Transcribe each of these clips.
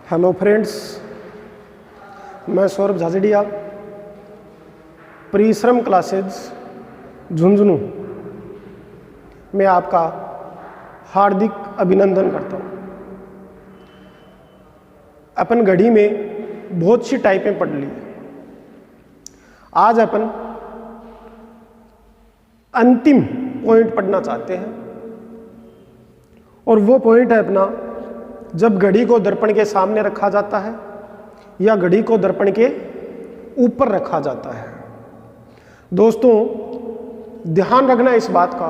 Hello friends, मैं सौरभ झाझड़िया, परिश्रम classes Jhunjhunu में आपका हार्दिक अभिनंदन करता हूँ। अपन घड़ी में बहुत सी टाइपें पढ़ ली। आज अपन अंतिम पॉइंट पढ़ना चाहते हैं और वो पॉइंट है अपना, जब घड़ी को दर्पण के सामने रखा जाता है या घड़ी को दर्पण के ऊपर रखा जाता है। दोस्तों, ध्यान रखना इस बात का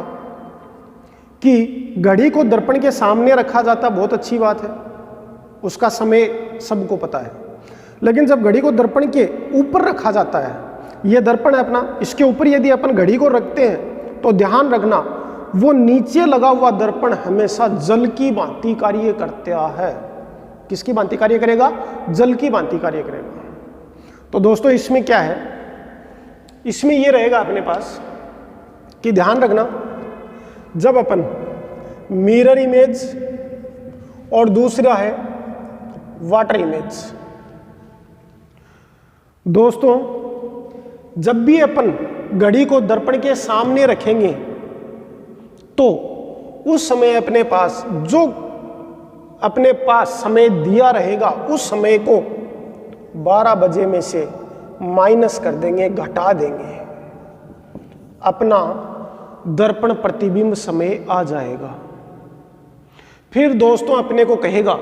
कि घड़ी को दर्पण के सामने रखा जाता बहुत अच्छी बात है, उसका समय सबको पता है। लेकिन जब घड़ी को दर्पण के ऊपर रखा जाता है, यह दर्पण है अपना, इसके ऊपर यदि अपन घड़ी को रखते हैं तो ध्यान रखना वो नीचे लगा हुआ दर्पण हमेशा जल की भांति कार्य करता है। किसकी भांति कार्य करेगा? जल की भांति कार्य करेगा। तो दोस्तों, इसमें क्या है, इसमें यह रहेगा अपने पास कि ध्यान रखना, जब अपन मिरर इमेज और दूसरा है वाटर इमेज। दोस्तों, जब भी अपन घड़ी को दर्पण के सामने रखेंगे तो उस समय अपने पास समय दिया रहेगा, उस समय को 12 बजे में से माइनस कर देंगे, घटा देंगे, अपना दर्पण प्रतिबिंब समय आ जाएगा। फिर दोस्तों अपने को कहेगा,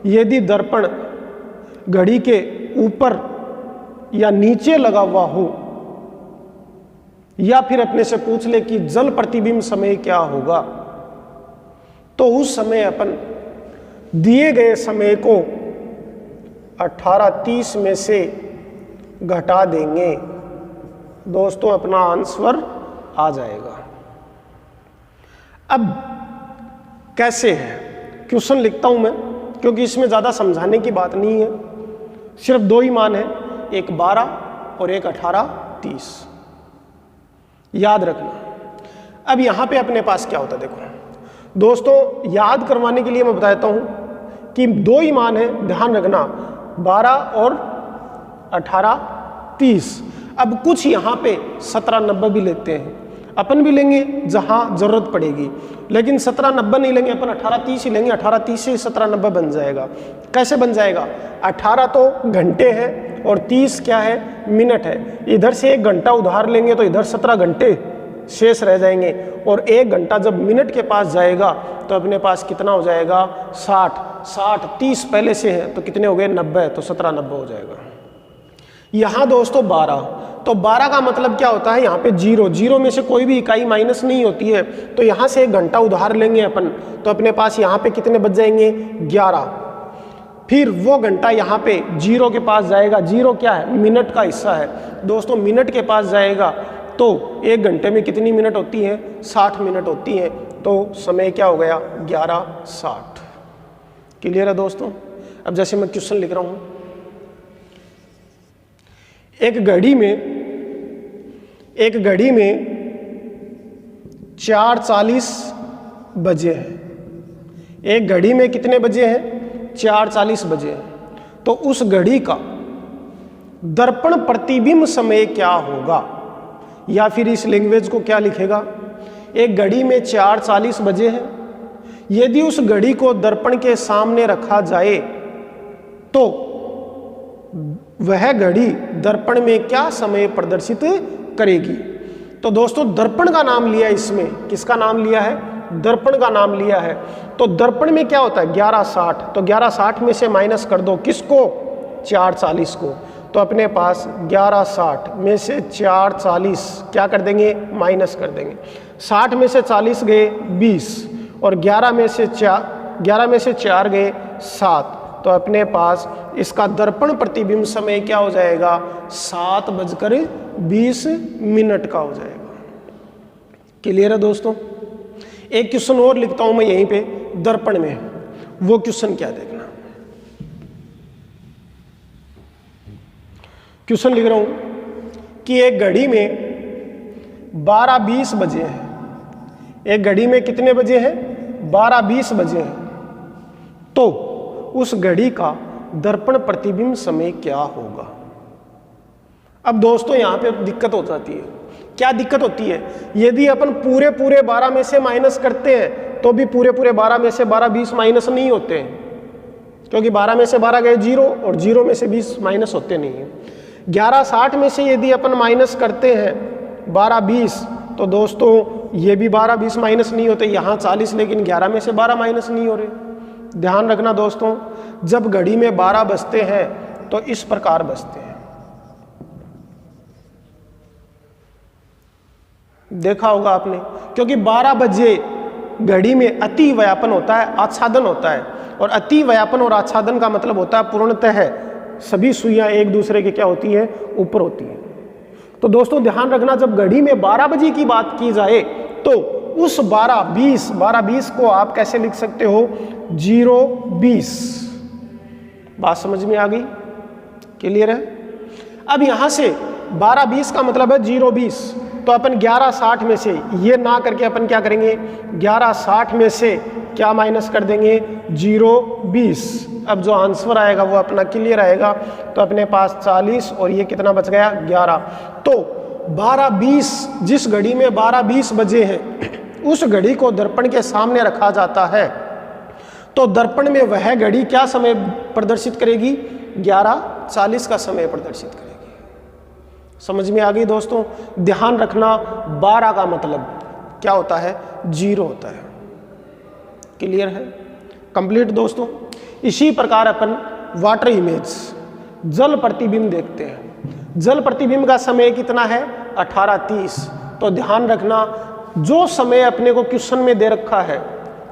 यदि दर्पण घड़ी के ऊपर या नीचे लगा हुआ हो, या फिर अपने से पूछ ले कि जल प्रतिबिंब समय क्या होगा, तो उस समय अपन दिए गए समय को 18:30 में से घटा देंगे। दोस्तों, अपना आंसर आ जाएगा। अब कैसे है, क्वेश्चन लिखता हूं मैं, क्योंकि इसमें ज्यादा समझाने की बात नहीं है, सिर्फ दो ही मान है, एक 12 और एक 18:30, याद रखना। अब यहां पे अपने पास क्या होता है, देखो दोस्तों, याद करवाने के लिए मैं बताता हूं कि दो ही मान है, ध्यान रखना, 12 और 18:30। अब कुछ यहां पे 1790 भी लेते हैं, अपन भी लेंगे जहां जरूरत पड़ेगी, लेकिन 1790 नहीं लेंगे, अपन 18:30 ही लेंगे। 18:30 से 1790 बन जाएगा। कैसे बन जाएगा? 18 तो घंटे है और 30 क्या है? मिनट है। इधर से 1 घंटा उधार लेंगे तो इधर 17 घंटे शेष रह जाएंगे, और 1 घंटा जब मिनट के पास जाएगा तो अपने पास कितना हो जाएगा? 60 30 पहले से है तो कितने हो गए? 90, तो 1790 हो जाएगा। यहाँ दोस्तों 12, तो 12 का मतलब क्या होता है? यहाँ पे 0 में से कोई भी इकाई माइनस नहीं होती है, तो यहाँ से 1 घंटा उधार लेंगे अपन, तो अपने पास यहाँ पे कितने बच जाएंगे? 11। फिर वो घंटा यहाँ पे 0 के पास जाएगा। 0 क्या है? मिनट का हिस्सा है। दोस्तों, मिनट के पास जाएगा तो 1 घंटे में कितनी मिनट होती हैं? 60 मिनट होती हैं, तो समय क्या हो गया? 11:60। क्लियर है दोस्तों? अब जैसे मैं क्वेश्चन लिख रहा हूँ, एक घड़ी में 4:40 बजे हैं। एक घड़ी में कितने बजे हैं? 4:40 बजे हैं। तो उस घड़ी का दर्पण प्रतिबिंब समय क्या होगा? या फिर इस लैंग्वेज को क्या लिखेगा? एक घड़ी में 4:40 बजे हैं, यदि उस घड़ी को दर्पण के सामने रखा जाए तो वह घड़ी दर्पण में क्या समय प्रदर्शित करेगी? तो दोस्तों, दर्पण का नाम लिया, इसमें किसका नाम लिया है? दर्पण का नाम लिया है। तो दर्पण में क्या होता है? 11:60, तो 11:60 में से माइनस कर दो, किसको? 4:40 को, तो अपने पास 11:60 में से 4:40 क्या कर देंगे? माइनस कर देंगे। 60 में से 40 गए 20, और 11 में से 4 गए 7, तो अपने पास इसका दर्पण प्रतिबिंब समय क्या हो जाएगा? 7:20 का हो जाएगा। क्लियर है दोस्तों? एक क्वेश्चन और लिखता हूं मैं यहीं पे दर्पण में, वो क्वेश्चन क्या देखना। क्वेश्चन लिख रहा हूं कि एक घड़ी में 12:20 बजे हैं। एक घड़ी में कितने बजे हैं? 12:20 बजे हैं। तो उस घड़ी का दर्पण प्रतिबिंब समय क्या होगा। अब दोस्तों यहाँ पे दिक्कत हो जाती है। क्या दिक्कत होती है? यदि अपन पूरे 12 में से माइनस करते हैं तो भी पूरे 12 में से 12 20 माइनस नहीं होते हैं, क्योंकि 12 में से 12 गए 0 और 0 में से 20 माइनस होते नहीं हैं। 11 60 में से यदि अपन माइनस करते हैं 12 20 तो दोस्तों ये भी 12 20 माइनस नहीं होते, यहाँ 40, लेकिन 11 में से 12 माइनस नहीं हो रहे। ध्यान रखना दोस्तों, जब घड़ी में 12 बजते हैं तो इस प्रकार बजते हैं। देखा होगा आपने, क्योंकि 12 बजे घड़ी में अति व्यापन होता है, आच्छादन होता है, और अति व्यापन और आच्छादन का मतलब होता है पूर्णतः सभी सुइयां एक दूसरे के क्या होती है, ऊपर होती है। तो दोस्तों ध्यान रखना, जब घड़ी में 12 बजे की बात की जाए तो उस 12 20 को आप कैसे लिख सकते हो, 0 20। बात समझ में आ गई? क्लियर है? अब यहां से 12 20 का मतलब है 0 20, तो अपन 11 60 में से ये ना करके अपन क्या करेंगे, 11 60 में से क्या माइनस कर देंगे, 0 20। अब जो आंसर आएगा वो अपना क्लियर आएगा। तो अपने पास 40 और ये कितना बच गया, 11। तो 12 20, जिस घड़ी में 12 20 बजे हैं उस घड़ी को दर्पण के सामने रखा जाता है, तो दर्पण में वह घड़ी क्या समय प्रदर्शित करेगी, 11:40 का समय प्रदर्शित करेगी। समझ में आ गई दोस्तों? ध्यान रखना, 12 का मतलब क्या होता है, 0 होता है। क्लियर है? कंप्लीट दोस्तों। इसी प्रकार अपन वाटर इमेज, जल प्रतिबिंब देखते हैं। जल प्रतिबिंब का समय कितना है, 18:30। तो ध्यान रखना, जो समय अपने को क्वेश्चन में दे रखा है,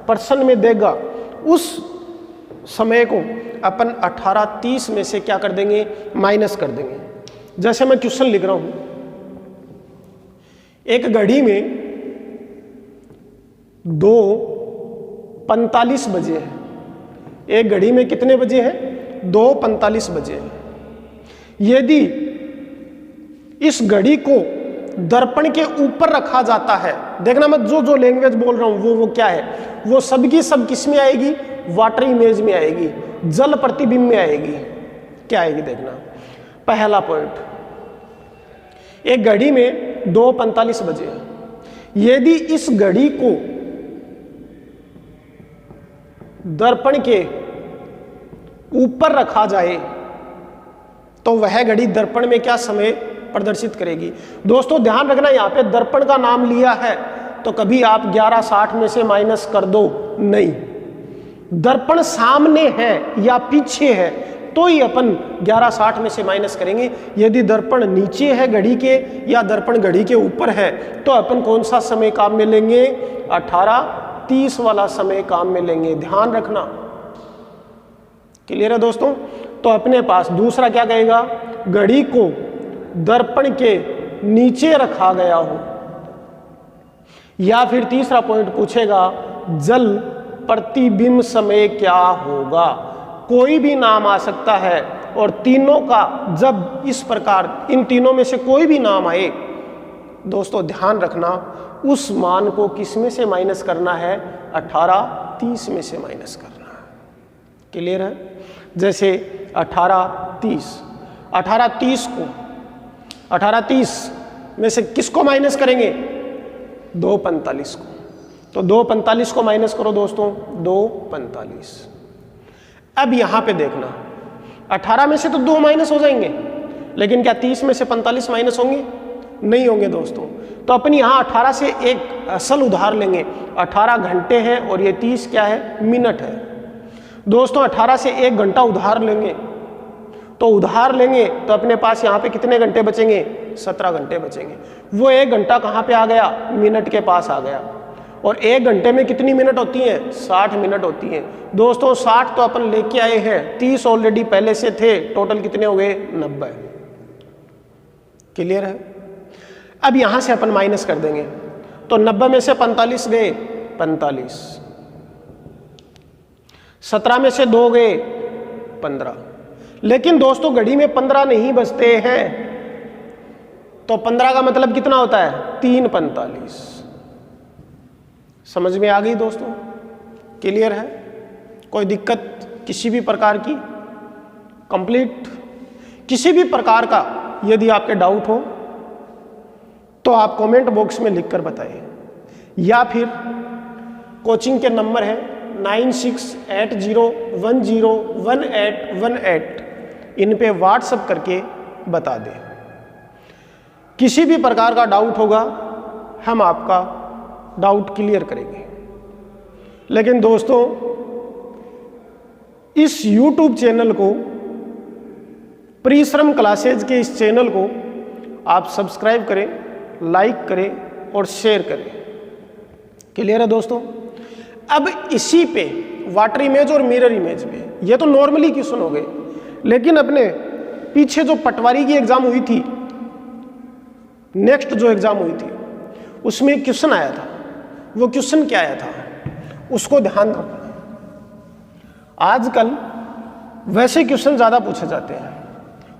प्रश्न में देगा, उस समय को अपन 18:30 में से क्या कर देंगे, माइनस कर देंगे। जैसे मैं क्वेश्चन लिख रहा हूं, एक घड़ी में 2:45 बजे है। एक घड़ी में कितने बजे हैं, 2:45 बजे हैं। यदि इस घड़ी को दर्पण के ऊपर रखा जाता है, देखना मत जो लैंग्वेज बोल रहा हूं वो क्या है, वो सब की सब किस में आएगी, वाटर इमेज में आएगी, जल प्रतिबिंब में आएगी। क्या आएगी देखना। पहला पॉइंट, एक घड़ी में 2:45 बजे है। यदि इस घड़ी को दर्पण के ऊपर रखा जाए तो वह घड़ी दर्पण में क्या समय प्रदर्शित करेगी। दोस्तों ध्यान रखना, यहां पे दर्पण का नाम लिया है तो कभी आप 11:60 में से माइनस कर दो, नहीं। दर्पण सामने है या पीछे है तो ही अपन 11:60 में से माइनस करेंगे। यदि दर्पण नीचे है घड़ी के या दर्पण घड़ी के ऊपर है तो अपन कौन सा समय काम में लेंगे, 18:30 वाला समय काम में लेंगे। ध्यान रखना। क्लियर है दोस्तों? तो अपने पास दूसरा क्या कहेगा, घड़ी को दर्पण के नीचे रखा गया हो, या फिर तीसरा पॉइंट पूछेगा जल प्रतिबिंब समय क्या होगा। कोई भी नाम आ सकता है और तीनों का जब इस प्रकार इन तीनों में से कोई भी नाम आए, दोस्तों ध्यान रखना, उस मान को किस में से माइनस करना है, 18:30 में से माइनस करना है। क्लियर है? जैसे 18:30 को 18:30 में से किसको माइनस करेंगे, 2:45 को। तो 2:45 को माइनस करो दोस्तों, 2:45। अब यहां पे देखना, 18 में से तो 2 माइनस हो जाएंगे, लेकिन क्या 30 में से 45 माइनस होंगे, नहीं होंगे दोस्तों। तो अपन यहां 18 से एक असल उधार लेंगे। 18 घंटे हैं और ये 30 क्या है, मिनट है। दोस्तों 18 से 1 घंटा उधार लेंगे, तो उधार लेंगे तो अपने पास यहाँ पे कितने घंटे बचेंगे, 17 घंटे बचेंगे। वो 1 घंटा कहाँ पे आ गया, मिनट के पास आ गया। और 1 घंटे में कितनी मिनट होती हैं, 60 मिनट होती हैं। दोस्तों 60 तो अपन लेके आए हैं, 30 ऑलरेडी पहले से थे, टोटल कितने हो गए, 90। क्लियर है? अब यहां से अपन माइनस कर देंगे, तो 90 में से 45 गए, 45। 17 में से 2 गए, 15। लेकिन दोस्तों घड़ी में 15 नहीं बजते हैं, तो 15 का मतलब कितना होता है, 3:45। समझ में आ गई दोस्तों? क्लियर है? कोई दिक्कत? किसी भी प्रकार की कंप्लीट। किसी भी प्रकार का यदि आपके डाउट हो तो आप कमेंट बॉक्स में लिखकर बताइए, या फिर कोचिंग के नंबर है 9680101818, इन पे व्हाट्सएप करके बता दें। किसी भी प्रकार का डाउट होगा हम आपका डाउट क्लियर करेंगे। लेकिन दोस्तों, इस YouTube चैनल को, परिश्रम क्लासेज के इस चैनल को आप सब्सक्राइब करें, लाइक करें और शेयर करें। क्लियर है दोस्तों? अब इसी पे वाटर इमेज और मिरर इमेज पे, ये तो नॉर्मली क्वेश्चन हो गए, लेकिन अपने पीछे जो पटवारी की एग्जाम हुई थी, नेक्स्ट जो एग्जाम हुई थी, उसमें एक क्वेश्चन आया था। वो क्वेश्चन क्या आया था उसको ध्यान दो। आजकल वैसे क्वेश्चन ज्यादा पूछे जाते हैं,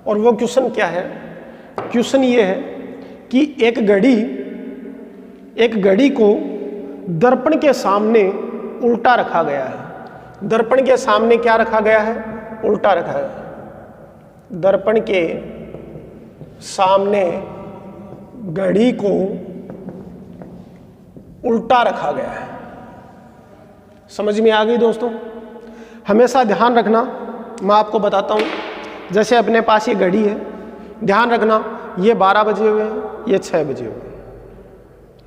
और वो क्वेश्चन क्या है? क्वेश्चन ये है कि एक घड़ी को दर्पण के सामने उल्टा रखा गया है। दर्पण के सामने क्या रखा गया है? उल्टा रखा है। दर्पण के सामने घड़ी को उल्टा रखा गया है। समझ में आ गई दोस्तों? हमेशा ध्यान रखना, मैं आपको बताता हूं। जैसे अपने पास ये घड़ी है, ध्यान रखना ये 12 बजे हुए हैं, ये 6 बजे हुए हैं।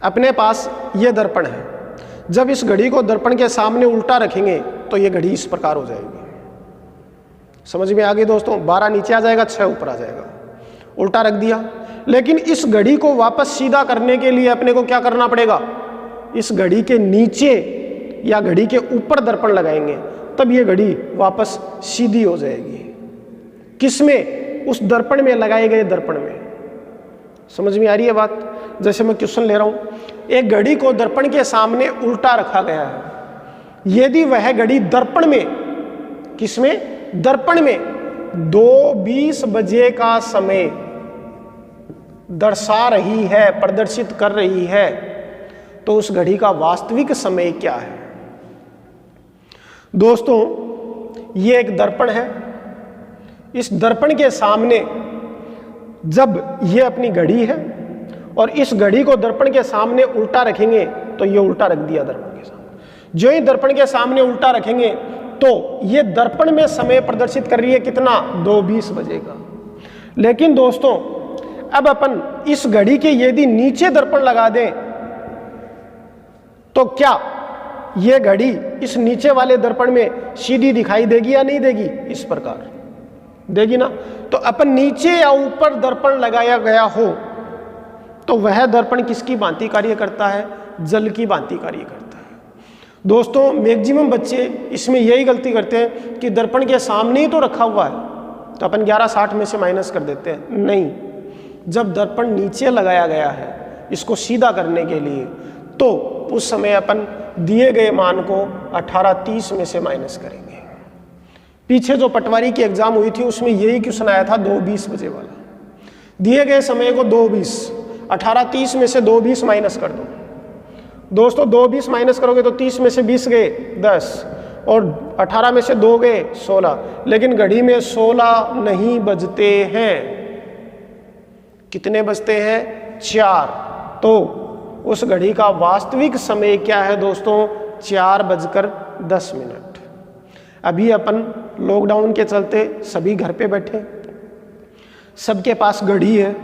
अपने पास ये दर्पण है, जब इस घड़ी को दर्पण के सामने उल्टा रखेंगे तो ये घड़ी इस प्रकार हो जाएगी। समझ में आ गई दोस्तों? 12 नीचे आ जाएगा, 6 ऊपर आ जाएगा। उल्टा रख दिया। लेकिन इस घड़ी को वापस सीधा करने के लिए अपने को क्या करना पड़ेगा? इस घड़ी के नीचे या घड़ी के ऊपर दर्पण लगाएंगे, तब ये घड़ी वापस सीधी हो जाएगी। किसमें? उस दर्पण में, लगाए गए दर्पण में। समझ में आ रही है बात? जैसे मैं क्वेश्चन ले रहा हूं, एक घड़ी को दर्पण के सामने उल्टा रखा गया है। यदि वह घड़ी दर्पण में, किसमें? दर्पण में 2:20 बजे का समय दर्शा रही है, प्रदर्शित कर रही है, तो उस घड़ी का वास्तविक समय क्या है? दोस्तों, ये एक दर्पण है। इस दर्पण के सामने जब ये अपनी घड़ी है और इस घड़ी को दर्पण के सामने उल्टा रखेंगे तो ये उल्टा रख दिया दर्पण के सामने। जो ही दर्पण के सामने उल्टा रखेंगे तो ये दर्पण में समय प्रदर्शित कर रही है कितना? 2:20 बजे का। लेकिन दोस्तों, अब अपन इस घड़ी के यदि नीचे दर्पण लगा दें तो क्या ये घड़ी इस नीचे वाले दर्पण में सीधी दिखाई देगी या नहीं देगी? इस प्रकार देगी ना। तो अपन नीचे या ऊपर दर्पण लगाया गया हो तो वह दर्पण किसकी भांति कार्य करता है? जल की भांति कार्य करता है। दोस्तों, मैक्सिमम बच्चे इसमें यही गलती करते हैं कि दर्पण के सामने ही तो रखा हुआ है, तो अपन 1160 में से माइनस कर देते हैं। नहीं, जब दर्पण नीचे लगाया गया है इसको सीधा करने के लिए, तो उस समय अपन दिए गए मान को 1830 में से माइनस करेंगे। पीछे जो पटवारी की एग्जाम हुई थी उसमें यही क्वेश्चन आया था, 2:20 बजे वाला। दिए गए समय को 2:20, 1830 में से 2:20 माइनस कर दो। दोस्तों, 2:20 माइनस करोगे तो 30 में से 20 गए 10, और 18 में से 2 गए 16। लेकिन घड़ी में 16 नहीं बजते हैं। कितने बजते हैं? 4। तो उस घड़ी का वास्तविक समय क्या है दोस्तों? 4:10। अभी अपन लॉकडाउन के चलते सभी घर पे बैठे, सबके पास घड़ी है।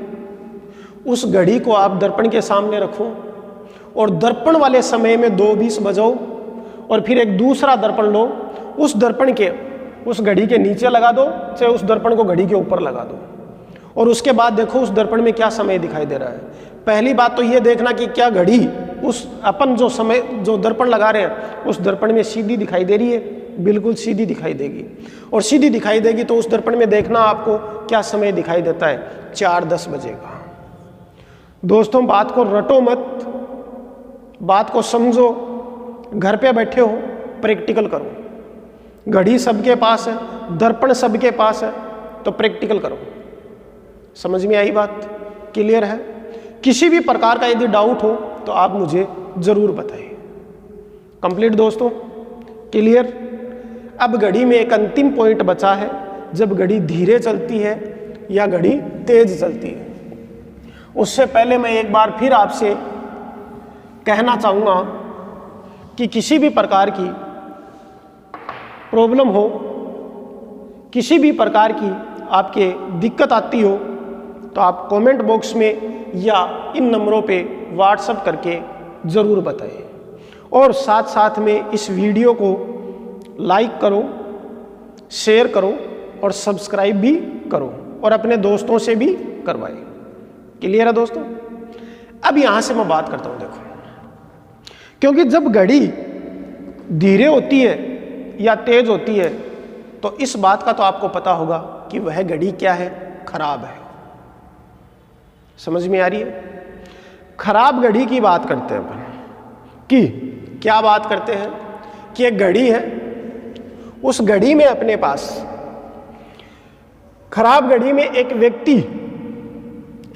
उस घड़ी को आप दर्पण के सामने रखो और दर्पण वाले समय में 2:20 बजाओ, और फिर एक दूसरा दर्पण लो, उस दर्पण के उस घड़ी के नीचे लगा दो, चाहे उस दर्पण को घड़ी के ऊपर लगा दो, और उसके बाद देखो उस दर्पण में क्या समय दिखाई दे रहा है। पहली बात तो ये देखना कि क्या घड़ी उस अपन जो समय जो दर्पण लगा रहे हैं उस दर्पण में सीधी दिखाई दे रही है? बिल्कुल सीधी दिखाई देगी। और सीधी दिखाई देगी तो उस दर्पण में देखना आपको क्या समय दिखाई देता है? 4:10 बजे का। दोस्तों, बात को रटो मत, बात को समझो। घर पे बैठे हो, प्रैक्टिकल करो। घड़ी सबके पास है, दर्पण सबके पास है, तो प्रैक्टिकल करो। समझ में आई बात? क्लियर है? किसी भी प्रकार का यदि डाउट हो तो आप मुझे जरूर बताइए। कंप्लीट दोस्तों? क्लियर? अब घड़ी में एक अंतिम पॉइंट बचा है, जब घड़ी धीरे चलती है या घड़ी तेज चलती है। उससे पहले मैं एक बार फिर आपसे कहना चाहूँगा कि किसी भी प्रकार की प्रॉब्लम हो, किसी भी प्रकार की आपके दिक्कत आती हो, तो आप कमेंट बॉक्स में या इन नंबरों पे व्हाट्सएप करके ज़रूर बताएं। और साथ साथ में इस वीडियो को लाइक करो, शेयर करो और सब्सक्राइब भी करो और अपने दोस्तों से भी करवाएं। क्लियर है दोस्तों? अब यहाँ से मैं बात करता हूँ। देखो, क्योंकि जब घड़ी धीरे होती है या तेज होती है तो इस बात का तो आपको पता होगा कि वह घड़ी क्या है, खराब है। समझ में आ रही है? खराब घड़ी की बात करते हैं अपन, कि क्या बात करते हैं कि एक घड़ी है, उस घड़ी में अपने पास खराब घड़ी में एक व्यक्ति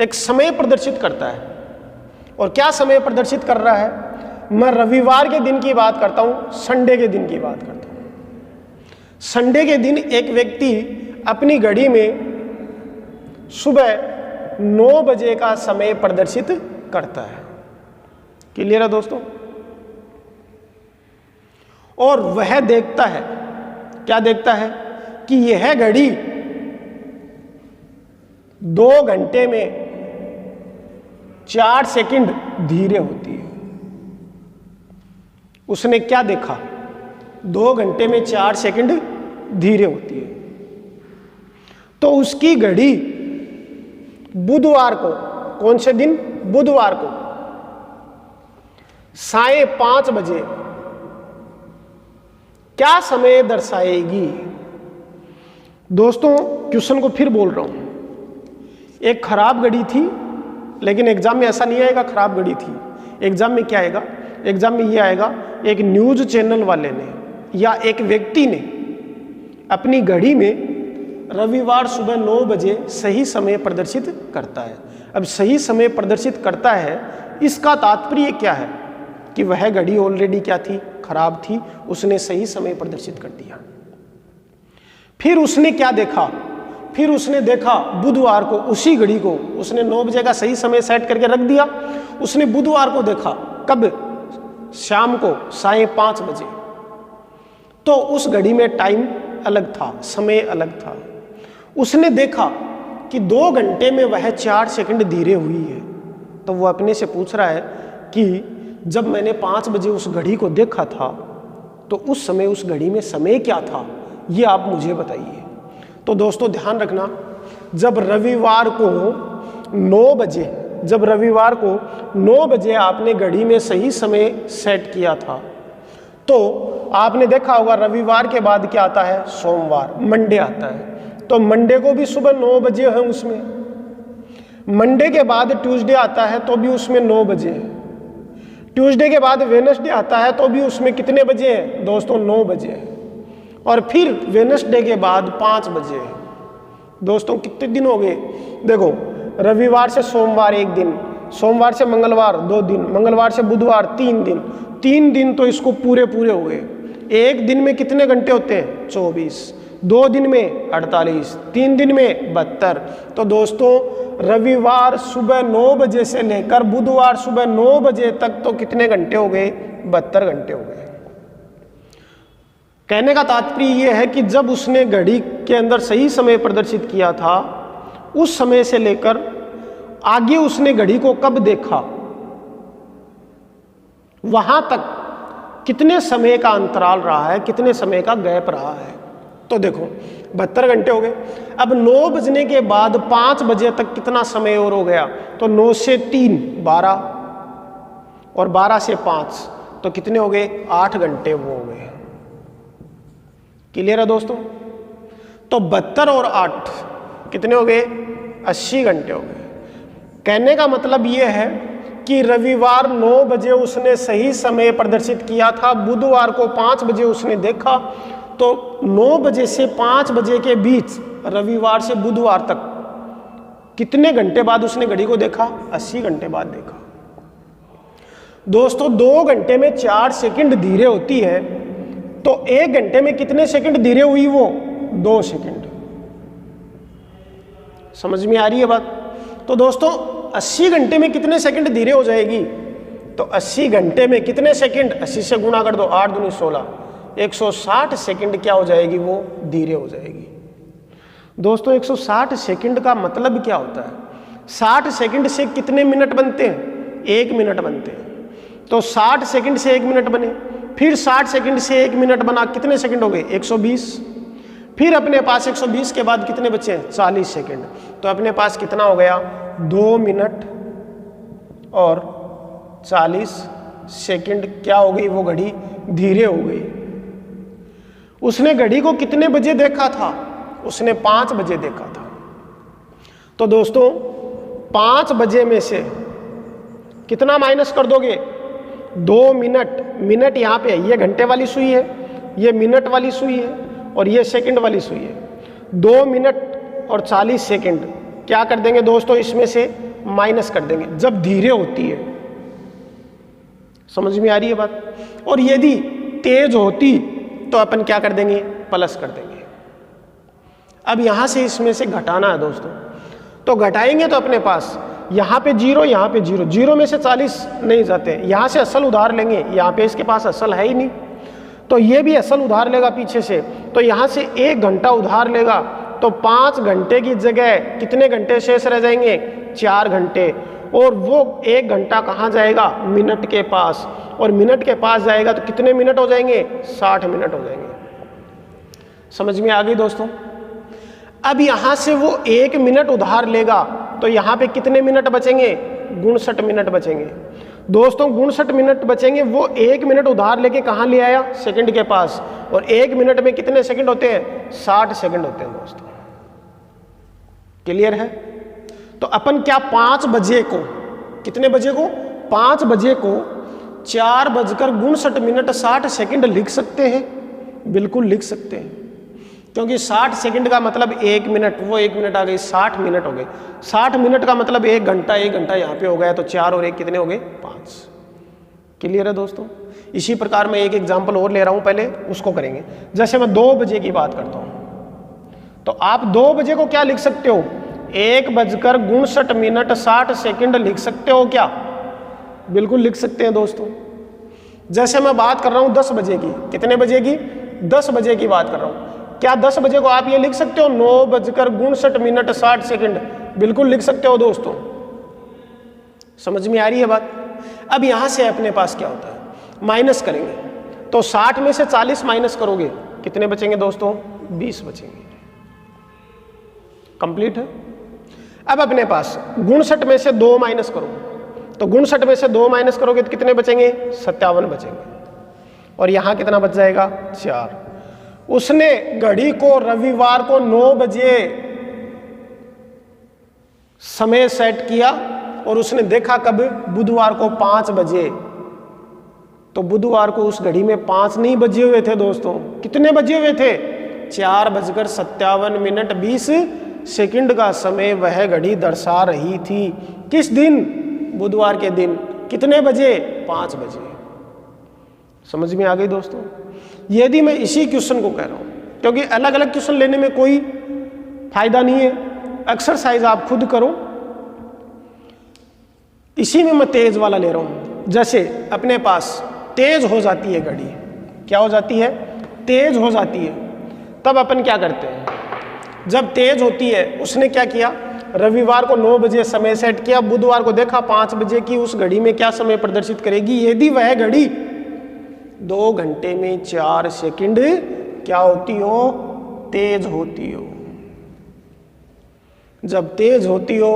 एक समय प्रदर्शित करता है। और क्या समय प्रदर्शित कर रहा है? मैं रविवार के दिन की बात करता हूं, संडे के दिन की बात करता हूं। संडे के दिन एक व्यक्ति अपनी घड़ी में सुबह 9 बजे का समय प्रदर्शित करता है। क्लियर है दोस्तों? और वह देखता है, क्या देखता है कि यह घड़ी 2 घंटे में 4 सेकंड धीरे होती है। उसने क्या देखा? 2 घंटे में 4 सेकंड धीरे होती है। तो उसकी घड़ी बुधवार को, कौन से दिन? बुधवार को 5:30 बजे क्या समय दर्शाएगी? दोस्तों, क्वेश्चन को फिर बोल रहा हूं। एक खराब घड़ी थी, लेकिन एग्जाम में ऐसा नहीं आएगा खराब घड़ी थी। एग्जाम में क्या आएगा? एग्जाम में ये आएगा, एक न्यूज चैनल वाले ने या एक व्यक्ति ने अपनी घड़ी में रविवार सुबह 9 बजे सही समय प्रदर्शित करता है। अब सही समय प्रदर्शित करता है, इसका तात्पर्य क्या है कि वह घड़ी ऑलरेडी क्या थी? खराब थी। उसने सही समय प्रदर्शित कर दिया। फिर उसने क्या देखा? फिर उसने देखा बुधवार को उसी घड़ी को उसने 9 बजे का सही समय सेट करके रख दिया। उसने बुधवार को देखा, कब? शाम को 5:30 बजे। तो उस घड़ी में टाइम अलग था, समय अलग था। उसने देखा कि 2 घंटे में वह 4 सेकंड धीरे हुई है। तो वो अपने से पूछ रहा है कि जब मैंने 5 बजे उस घड़ी को देखा था तो उस समय उस घड़ी में समय क्या था, ये आप मुझे बताइए। तो दोस्तों ध्यान रखना, जब रविवार को 9 बजे आपने घड़ी में सही समय सेट किया था, तो आपने देखा होगा रविवार के बाद क्या आता है? सोमवार, मंडे आता है। तो मंडे को भी सुबह 9 बजे है उसमें। मंडे के बाद ट्यूसडे आता है तो भी उसमें 9 बजे है। ट्यूसडे के बाद वेडनेसडे आता है तो भी उसमें कितने बजे है दोस्तों? 9 बजे है। और फिर वेडनेसडे के बाद 5 बजे है। दोस्तों कितने दिन हो गए? देखो, रविवार से सोमवार 1 दिन, सोमवार से मंगलवार 2 दिन, मंगलवार से बुधवार 3 दिन, 3 दिन तो इसको पूरे हो गए। एक दिन में कितने घंटे होते हैं? 24। 2 दिन में 48, 3 दिन में 72। तो दोस्तों रविवार सुबह 9 बजे से लेकर बुधवार सुबह 9 बजे तक तो कितने घंटे हो गए? 72 घंटे हो गए। कहने का तात्पर्य यह है कि जब उसने घड़ी के अंदर सही समय प्रदर्शित किया था, उस समय से लेकर आगे उसने घड़ी को कब देखा, वहां तक कितने समय का अंतराल रहा है, कितने समय का गैप रहा है। तो देखो 72 घंटे हो गए। अब 9 बजने के बाद 5 बजे तक कितना समय और हो गया? तो 9 से 3 12 और 12 से 5 तो कितने हो गए? 8 घंटे वो हो गए। क्लियर है दोस्तों? तो 72 और 8 कितने हो गए? 80 घंटे हो गए। कहने का मतलब यह है कि रविवार 9 बजे उसने सही समय प्रदर्शित किया था, बुधवार को 5 बजे उसने देखा, तो 9 बजे से 5 बजे के बीच रविवार से बुधवार तक कितने घंटे बाद उसने घड़ी को देखा? 80 घंटे बाद देखा। दोस्तों 2 घंटे में 4 सेकंड धीरे होती है, तो 1 घंटे में कितने सेकंड धीरे हुई वो? 2 सेकंड। समझ में आ रही है बात? तो दोस्तों 80 घंटे में कितने सेकंड धीरे हो जाएगी? तो 80 घंटे में कितने सेकंड? 80 से गुणा कर दो, 8 दूनी 16, 160 सेकंड क्या हो जाएगी? वो धीरे हो जाएगी। दोस्तों 160 सेकंड का मतलब क्या होता है? 60 सेकंड से कितने मिनट बनते हैं? 1 मिनट बनते हैं। तो 60 सेकंड से 1 मिनट बने, फिर 60 सेकंड से 1 मिनट बना, कितने सेकंड हो गए? 120। फिर अपने पास 120 के बाद कितने बचे? 40 सेकंड। तो अपने पास कितना हो गया? 2 मिनट और 40 सेकंड क्या हो गई? वो घड़ी धीरे हो गई। उसने घड़ी को कितने बजे देखा था? उसने 5 बजे देखा था। तो दोस्तों 5 बजे में से कितना माइनस कर दोगे? 2 मिनट। मिनट यहाँ पे है, ये घंटे वाली सुई है, ये मिनट वाली सुई है और ये सेकंड वाली सुई है। 2 मिनट और 40 सेकंड क्या कर देंगे दोस्तों? इसमें से माइनस कर देंगे जब धीरे होती है। समझ में आ रही है बात? और यदि तेज होती तो अपन क्या कर देंगे? प्लस कर देंगे। अब यहां से इसमें से घटाना है दोस्तों, तो घटाएंगे तो अपने पास यहाँ पे 0, यहाँ पे 0, 0 में से 40 नहीं जाते, यहाँ से असल उधार लेंगे, यहाँ पे इसके पास असल है ही नहीं, तो ये भी असल उधार लेगा पीछे से, तो यहाँ से 1 घंटा उधार लेगा, तो 5 घंटे की जगह कितने घंटे शेष रह जाएंगे? 4 घंटे। और वो 1 घंटा कहाँ जाएगा? मिनट के पास, और मिनट के पास जाएगा तो कितने मिनट हो जाएंगे? 60 मिनट हो जाएंगे। समझ में आ गई दोस्तों? अब यहाँ से वो 1 मिनट उधार लेगा तो यहाँ पे कितने मिनट बचेंगे? 59 मिनट बचेंगे। दोस्तों 59 मिनट बचेंगे। वो 1 मिनट उधार लेके कहाँ ले आया? सेकंड के पास, और 1 मिनट में कितने सेकंड होते हैं? 60 सेकंड होते हैं दोस्तों। क्लियर है? तो अपन क्या 5 बजे को, कितने बजे को? 5 बजे को 4:59 60 सेकंड लिख सकते हैं? बिल्कुल लिख सकते हैं, क्योंकि 60 सेकंड का मतलब 1 मिनट, वो 1 मिनट आ गई, 60 मिनट हो गए। 60 मिनट का मतलब 1 घंटा, 1 घंटा यहाँ पे हो गया, तो 4 और 1 कितने हो गए? 5। क्लियर है दोस्तों? इसी प्रकार मैं एक एग्जांपल और ले रहा हूँ, पहले उसको करेंगे। जैसे मैं 2 बजे की बात करता हूँ, तो आप 2 बजे को क्या लिख सकते हो? 1:59 60 सेकंड लिख सकते हो क्या? बिल्कुल लिख सकते हैं दोस्तों। जैसे मैं बात कर रहा हूँ 10 बजे की, कितने बजे की? 10 बजे की बात कर रहा हूँ। क्या 10 बजे को आप ये लिख सकते हो 9:59 60 सेकंड? बिल्कुल लिख सकते हो दोस्तों। समझ में आ रही है बात? अब यहां से अपने पास क्या होता है? माइनस करेंगे, तो 60 में से 40 माइनस करोगे, कितने बचेंगे दोस्तों? 20 बचेंगे। कंप्लीट है? अब अपने पास 59 में से 2 माइनस करो, तो 59 में से 2 माइनस करोगे तो कितने बचेंगे? 57 बचेंगे। और यहां कितना बच जाएगा? 4। उसने घड़ी को रविवार को 9 बजे समय सेट किया और उसने देखा कब? बुधवार को 5 बजे। तो बुधवार को उस घड़ी में 5 नहीं बजे हुए थे दोस्तों, कितने बजे हुए थे? 4:57 20 सेकंड का समय वह घड़ी दर्शा रही थी। किस दिन? बुधवार के दिन। कितने बजे? 5 बजे। समझ में आ गई दोस्तों? यदि मैं इसी क्वेश्चन को कह रहा हूं, क्योंकि अलग अलग क्वेश्चन लेने में कोई फायदा नहीं है, एक्सरसाइज आप खुद करो। इसी में मैं तेज वाला ले रहा हूं। जैसे अपने पास तेज हो जाती है घड़ी, क्या हो जाती है? तेज हो जाती है। तब अपन क्या करते हैं? जब तेज होती है, उसने क्या किया? रविवार को 9 बजे समय सेट किया, बुधवार को देखा 5 बजे की उस घड़ी में क्या समय प्रदर्शित करेगी। यदि वह घड़ी 2 घंटे में 4 सेकंड क्या होती हो? तेज होती हो। जब तेज होती हो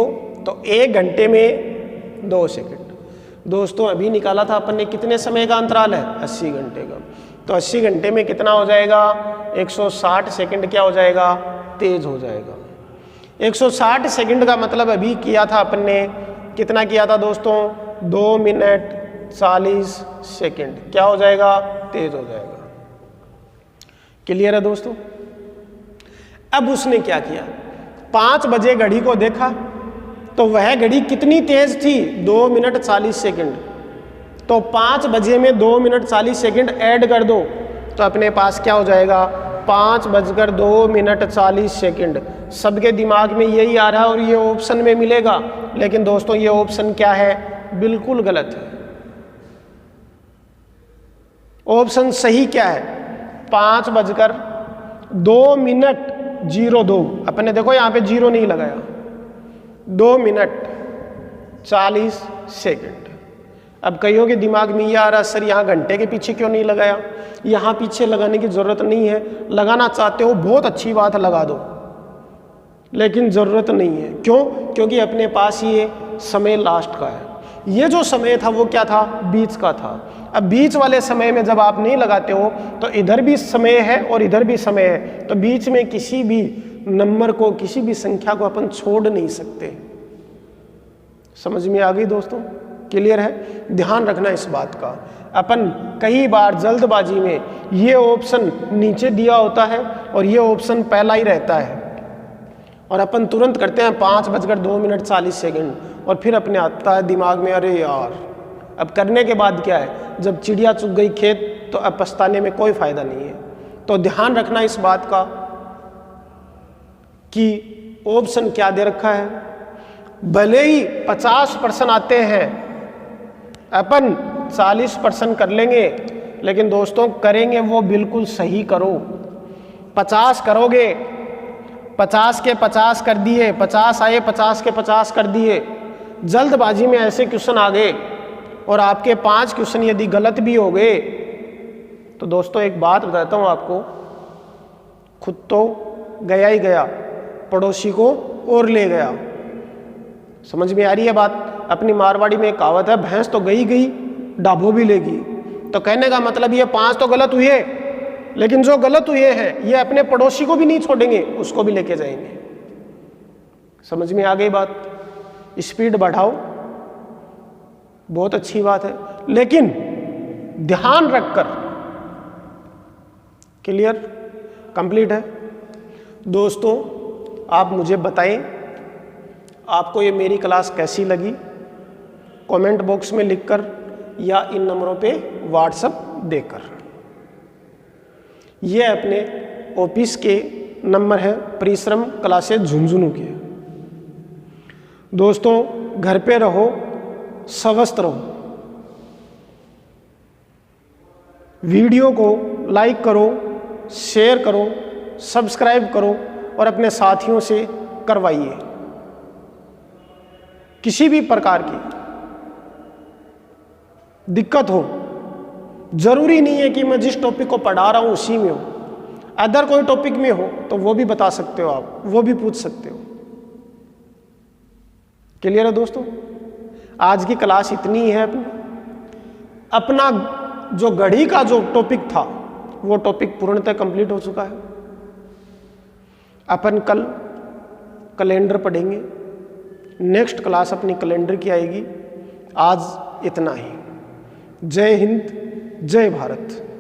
तो 1 घंटे में 2 सेकंड। दोस्तों अभी निकाला था अपन ने, कितने समय का अंतराल है? 80 घंटे का। तो 80 घंटे में कितना हो जाएगा? 160 सेकंड क्या हो जाएगा? तेज हो जाएगा। 160 सेकंड का मतलब अभी किया था अपन ने, कितना किया था दोस्तों? 2 मिनट 40 सेकंड क्या हो जाएगा? तेज हो जाएगा। क्लियर है दोस्तों? अब उसने क्या किया? 5 बजे घड़ी को देखा, तो वह घड़ी कितनी तेज थी? 2 मिनट 40 सेकंड। तो 5 बजे में 2 मिनट 40 सेकंड ऐड कर दो, तो अपने पास क्या हो जाएगा 5:02:40। सबके दिमाग में यही आ रहा है और ये ऑप्शन में मिलेगा, लेकिन दोस्तों ये ऑप्शन क्या है, बिल्कुल गलत है। ऑप्शन सही क्या है 5:02:02। अपने देखो यहाँ पे 0 नहीं लगाया, 2:40। अब कईयों के दिमाग में ये आ रहा सर यहाँ घंटे के पीछे क्यों नहीं लगाया। यहाँ पीछे लगाने की ज़रूरत नहीं है, लगाना चाहते हो बहुत अच्छी बात है, लगा दो, लेकिन ज़रूरत नहीं है। क्यों? क्योंकि अपने पास ये समय लास्ट का है। ये जो समय था वो क्या था, बीच का था। अब बीच वाले समय में जब आप नहीं लगाते हो तो इधर भी समय है और इधर भी समय है, तो बीच में किसी भी नंबर को, किसी भी संख्या को अपन छोड़ नहीं सकते। समझ में आ गई दोस्तों? क्लियर है? ध्यान रखना इस बात का। अपन कई बार जल्दबाजी में ये ऑप्शन नीचे दिया होता है और ये ऑप्शन पहला ही रहता है और अपन तुरंत करते हैं 5:02:40 और फिर अपने आता है दिमाग में अरे यार, अब करने के बाद क्या है, जब चिड़िया चुग गई खेत तो अब पछताने में कोई फायदा नहीं है। तो ध्यान रखना इस बात का कि ऑप्शन क्या दे रखा है। भले ही 50% आते हैं, अपन 40% कर लेंगे, लेकिन दोस्तों करेंगे वो बिल्कुल सही करो। 50 करोगे, 50 के 50 कर दिए, 50 आए 50 के 50 कर दिए। जल्दबाजी में ऐसे क्वेश्चन आ गए और आपके 5 क्वेश्चन यदि गलत भी हो गए तो दोस्तों एक बात बताता हूँ आपको, खुद तो गया ही गया, पड़ोसी को और ले गया। समझ में आ रही है बात? अपनी मारवाड़ी में एक कहावत है, भैंस तो गई गई डाबो भी लेगी। तो कहने का मतलब ये 5 तो गलत हुए, लेकिन जो गलत हुए हैं ये अपने पड़ोसी को भी नहीं छोड़ेंगे, उसको भी लेके जाएंगे। समझ में आ गई बात? स्पीड बढ़ाओ, बहुत अच्छी बात है, लेकिन ध्यान रखकर। क्लियर? कंप्लीट है दोस्तों? आप मुझे बताएं आपको ये मेरी क्लास कैसी लगी, कमेंट बॉक्स में लिखकर या इन नंबरों पे व्हाट्सएप देकर। ये अपने ऑफिस के नंबर है, परिश्रम क्लासेस झुंझुनू के। दोस्तों घर पे रहो, स्वस्थ रहो। वीडियो को लाइक करो, शेयर करो, सब्सक्राइब करो और अपने साथियों से करवाइए। किसी भी प्रकार की दिक्कत हो, जरूरी नहीं है कि मैं जिस टॉपिक को पढ़ा रहा हूं उसी में हो, अदर कोई टॉपिक में हो तो वो भी बता सकते हो, आप वो भी पूछ सकते हो। क्लियर है दोस्तों? आज की क्लास इतनी ही है। अपना जो गढ़ी का जो टॉपिक था वो टॉपिक पूर्णतः कंप्लीट हो चुका है। अपन कल कैलेंडर पढ़ेंगे, नेक्स्ट क्लास अपनी कैलेंडर की आएगी। आज इतना ही। जय हिंद, जय भारत।